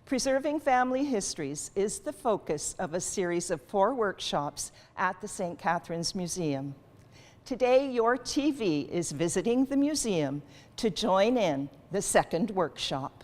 Preserving Family Histories is the focus of a series of 4 workshops at the St. Catharines Museum. Today, YourTV is visiting the museum to join in the second workshop.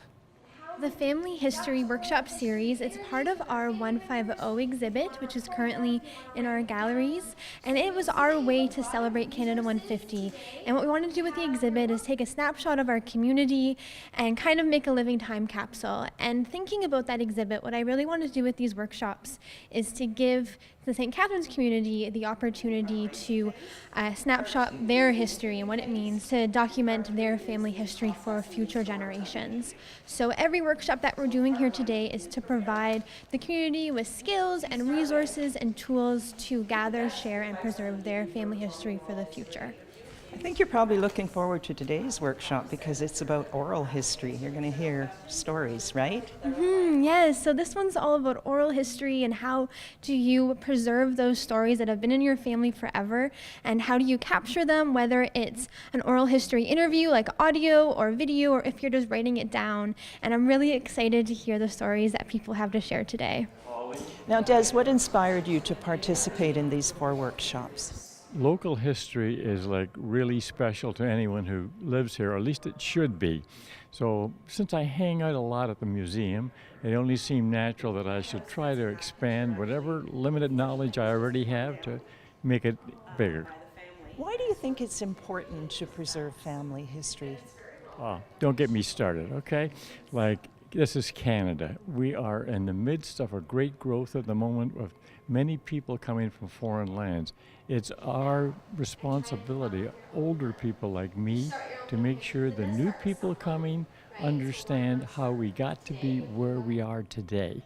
The Family History Workshop Series is part of our 150 exhibit, which is currently in our galleries, and it was our way to celebrate Canada 150. And what we wanted to do with the exhibit is take a snapshot of our community and kind of make a living time capsule. And thinking about that exhibit, what I really wanted to do with these workshops is to give the St. Catharines community the opportunity to snapshot their history and what it means to document their family history for future generations. So every workshop that we're doing here today is to provide the community with skills and resources and tools to gather, share, and preserve their family history for the future. I think you're probably looking forward to today's workshop because it's about oral history. You're going to hear stories, right? Yes, so this one's all about oral history and how do you preserve those stories that have been in your family forever, and how do you capture them, whether it's an oral history interview like audio or video, or if you're just writing it down. And I'm really excited to hear the stories that people have to share today. Now, Des, what inspired you to participate in these 4 workshops? Local history is like really special to anyone who lives here, or at least it should be. So since I hang out a lot at the museum, it only seemed natural that I should try to expand whatever limited knowledge I already have to make it bigger. Why do you think it's important to preserve family history? Don't get me started, okay? This is Canada. We are in the midst of a great growth at the moment of many people coming from foreign lands. It's our responsibility, older people like me, to make sure the new people coming understand how we got to be where we are today.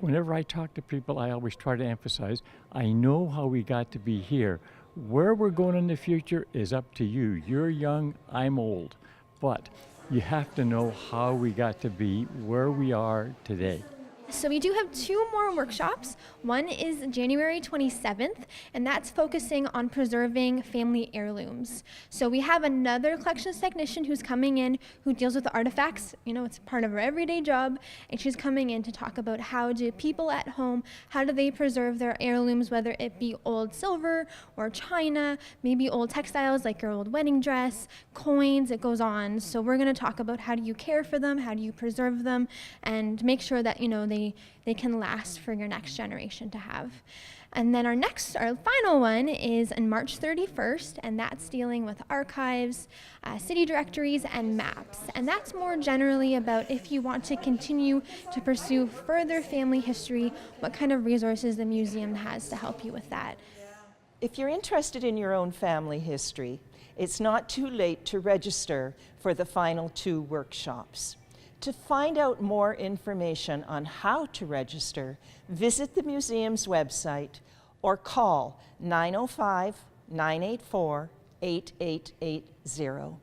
Whenever I talk to people, I always try to emphasize, I know how we got to be here. Where we're going in the future is up to you. You're young, I'm old. But you have to know how we got to be where we are today. So we do have 2 more workshops. One is January 27th, and that's focusing on preserving family heirlooms. So we have another collections technician who's coming in who deals with the artifacts. You know, it's part of her everyday job, and she's coming in to talk about how do people at home, how do they preserve their heirlooms, whether it be old silver or china, maybe old textiles like your old wedding dress, coins, it goes on. So we're going to talk about how do you care for them, how do you preserve them, and make sure that, you know, they can last for your next generation to have. And then our final one is on March 31st, and that's dealing with archives, city directories, and maps. And that's more generally about if you want to continue to pursue further family history, what kind of resources the museum has to help you with that. If you're interested in your own family history, it's not too late to register for the final 2 workshops. To find out more information on how to register, visit the museum's website or call 905-984-8880.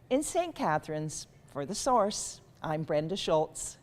In St. Catharines, for The Source, I'm Brenda Schultz.